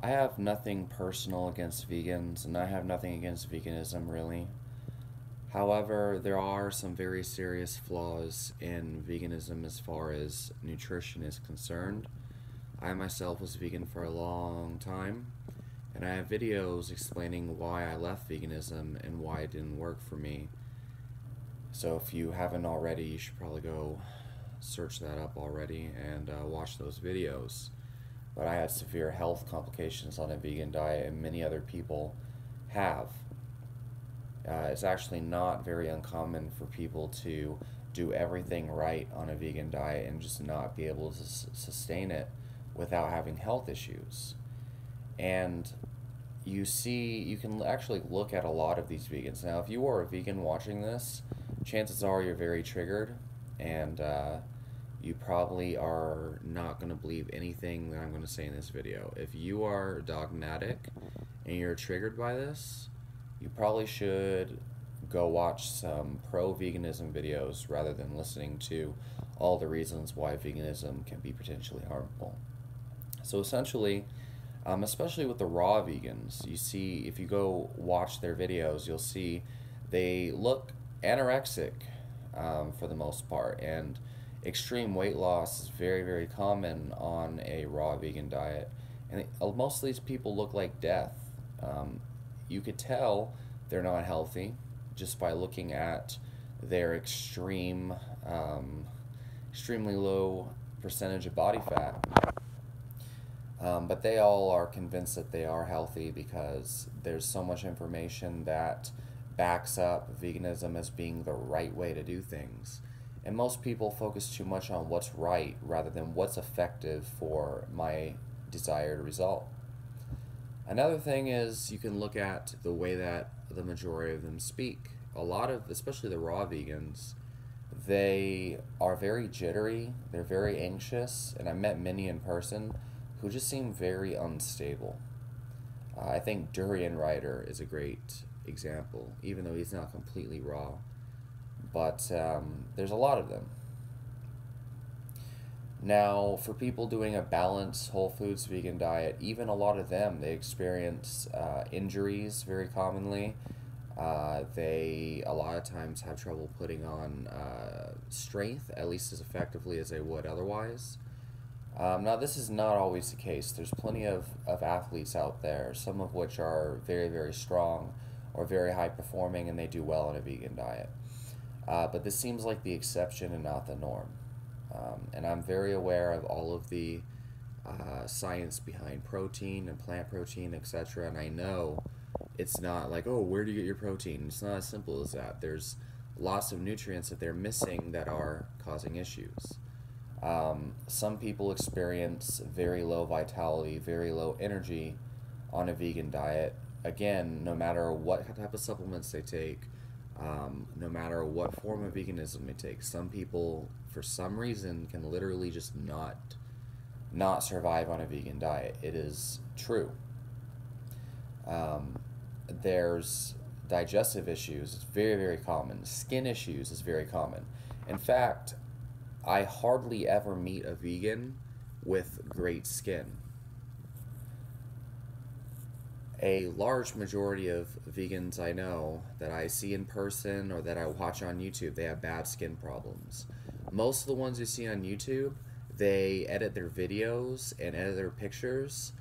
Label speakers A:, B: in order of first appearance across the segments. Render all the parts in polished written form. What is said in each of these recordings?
A: I have nothing personal against vegans, and I have nothing against veganism really. However, there are some very serious flaws in veganism as far as nutrition is concerned. I myself was vegan for a long time, and I have videos explaining why I left veganism and why it didn't work for me. So if you haven't already, you should probably go search that up already and watch those videos. But I had severe health complications on a vegan diet, and many other people have. It's actually not very uncommon for people to do everything right on a vegan diet and just not be able to sustain it without having health issues. And you can actually look at a lot of these vegans. Now, if you are a vegan watching this, chances are you're very triggered, and you probably are not going to believe anything that I'm going to say in this video. If you are dogmatic and you're triggered by this, you probably should go watch some pro-veganism videos rather than listening to all the reasons why veganism can be potentially harmful. So essentially, especially with the raw vegans, you see, if you go watch their videos, you'll see they look anorexic for the most part, and extreme weight loss is very, very common on a raw vegan diet. And most of these people look like death. You could tell they're not healthy just by looking at their extremely low percentage of body fat. But they all are convinced that they are healthy because there's so much information that backs up veganism as being the right way to do things. And most people focus too much on what's right rather than what's effective for my desired result. Another thing is you can look at the way that the majority of them speak. A lot of, especially the raw vegans, they are very jittery, they're very anxious, and I met many in person who just seem very unstable. I think Durian Rider is a great example, even though he's not completely raw. But there's a lot of them. Now, for people doing a balanced whole foods vegan diet, even a lot of them, they experience injuries very commonly. They a lot of times have trouble putting on strength, at least as effectively as they would otherwise. Now, this is not always the case. There's plenty of athletes out there, some of which are very, very strong or very high performing, and they do well on a vegan diet. But this seems like the exception and not the norm. And I'm very aware of all of the science behind protein and plant protein, etc. And I know it's not like, oh, where do you get your protein? It's not as simple as that. There's lots of nutrients that they're missing that are causing issues. Some people experience very low vitality, very low energy on a vegan diet. Again, no matter what type of supplements they take, no matter what form of veganism they take, some people, for some reason, can literally just not survive on a vegan diet. It is true. There's digestive issues. It's very, very common. Skin issues is very common. In fact, I hardly ever meet a vegan with great skin. A large majority of vegans I know that I see in person or that I watch on YouTube, they have bad skin problems. Most of the ones you see on YouTube, they edit their videos and edit their pictures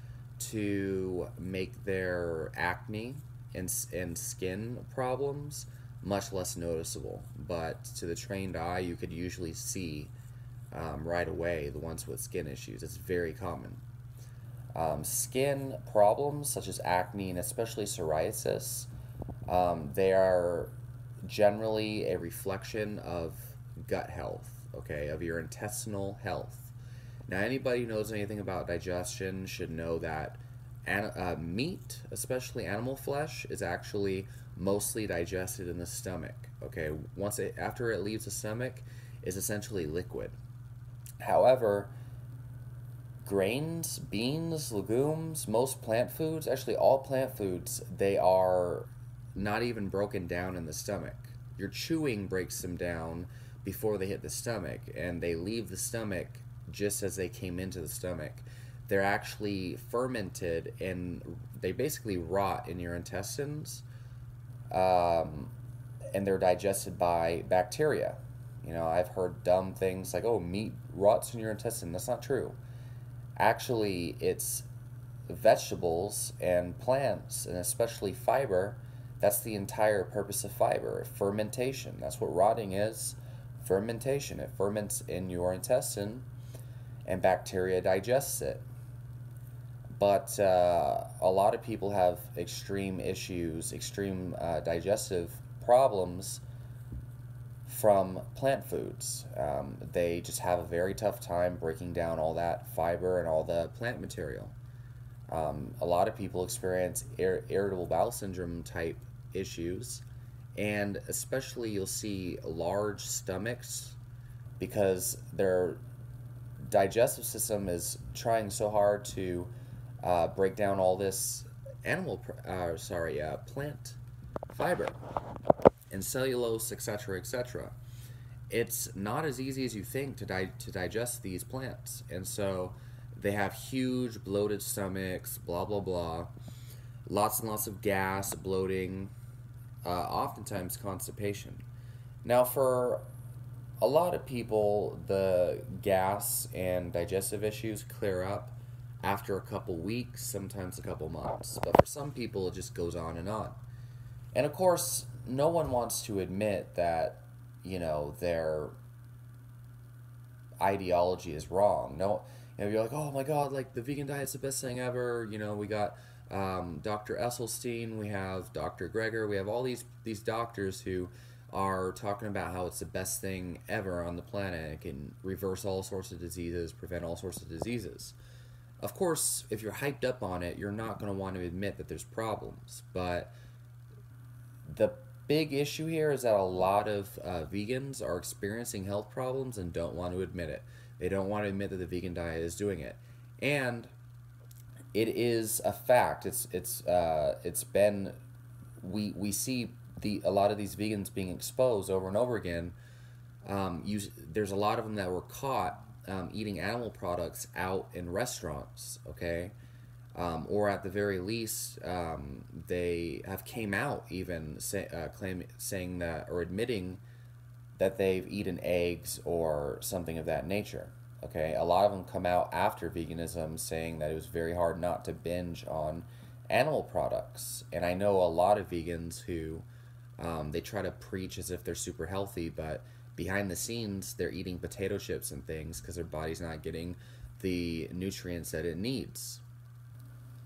A: to make their acne and skin problems much less noticeable. But to the trained eye, you could usually see right away the ones with skin issues. It's very common. Skin problems such as acne and especially psoriasis, they are generally a reflection of gut health, okay, of your intestinal health. Now, anybody who knows anything about digestion should know that meat, especially animal flesh, is actually mostly digested in the stomach, okay? After it leaves the stomach, is essentially liquid. However, grains, beans, legumes, most plant foods, actually all plant foods, they are not even broken down in the stomach. Your chewing breaks them down before they hit the stomach, and they leave the stomach just as they came into the stomach. they're actually fermented and they basically rot in your intestines, um, and they're digested by bacteria. You know, I've heard dumb things like, oh, meat rots in your intestine. That's not true. Actually, it's vegetables and plants, and especially fiber. That's the entire purpose of fiber: fermentation. That's what rotting is: fermentation. It ferments in your intestine, and bacteria digests it. But a lot of people have extreme issues, extreme digestive problems from plant foods. They just have a very tough time breaking down all that fiber and all the plant material. A lot of people experience irritable bowel syndrome type issues, and especially you'll see large stomachs because their digestive system is trying so hard to break down all this plant fiber and cellulose, etc., etc. It's not as easy as you think to digest these plants, and so they have huge bloated stomachs, blah blah blah, lots and lots of gas, bloating, oftentimes constipation. Now, for a lot of people, the gas and digestive issues clear up after a couple weeks, sometimes a couple months. But for some people, it just goes on and on. And of course, no one wants to admit that, you know, their ideology is wrong. No, you know, you're like, oh my God, like the vegan diet's the best thing ever. You know, we got Dr. Esselstyn, we have Dr. Greger, we have all these doctors who are talking about how it's the best thing ever on the planet. It can reverse all sorts of diseases, prevent all sorts of diseases. Of course, if you're hyped up on it, you're not going to want to admit that there's problems. But the big issue here is that a lot of vegans are experiencing health problems and don't want to admit it. They don't want to admit that the vegan diet is doing it. And it is a fact. It's been, we see a lot of these vegans being exposed over and over again. There's a lot of them that were caught eating animal products out in restaurants, okay? Or at the very least, they have came out even saying that, or admitting that they've eaten eggs or something of that nature, okay? A lot of them come out after veganism saying that it was very hard not to binge on animal products. And I know a lot of vegans who they try to preach as if they're super healthy, but behind the scenes they're eating potato chips and things because their body's not getting the nutrients that it needs.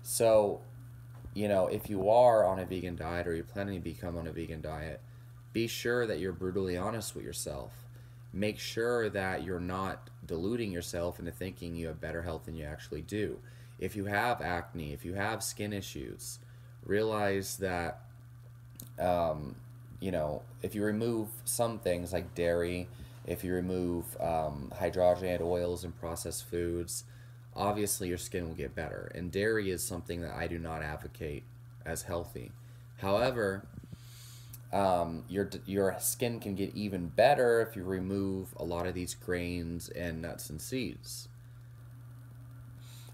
A: So, you know, if you are on a vegan diet or you're planning to become on a vegan diet, be sure that you're brutally honest with yourself. Make sure that you're not deluding yourself into thinking you have better health than you actually do. If you have acne, if you have skin issues, realize that you know, if you remove some things like dairy, if you remove hydrogenated oils and processed foods, obviously your skin will get better. And dairy is something that I do not advocate as healthy. However, your skin can get even better if you remove a lot of these grains and nuts and seeds.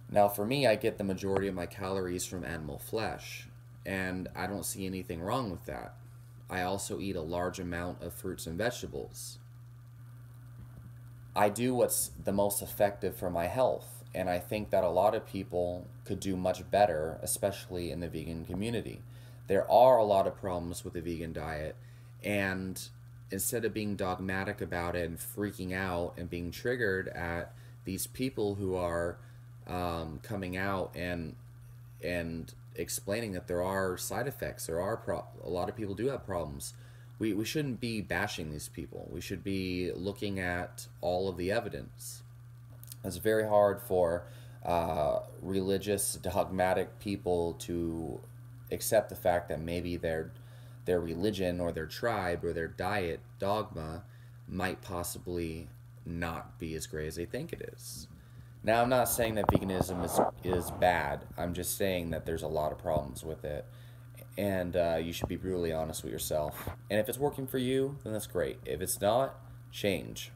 A: Now, for me, I get the majority of my calories from animal flesh, and I don't see anything wrong with that. I also eat a large amount of fruits and vegetables. I do what's the most effective for my health, and I think that a lot of people could do much better, especially in the vegan community. There are a lot of problems with the vegan diet, and instead of being dogmatic about it and freaking out and being triggered at these people who are coming out and explaining that there are side effects, a lot of people do have problems. We shouldn't be bashing these people. We should be looking at all of the evidence. It's very hard for religious, dogmatic people to accept the fact that maybe their religion or their tribe or their diet dogma might possibly not be as great as they think it is. Now, I'm not saying that veganism is bad. I'm just saying that there's a lot of problems with it. And you should be brutally honest with yourself. And if it's working for you, then that's great. If it's not, change.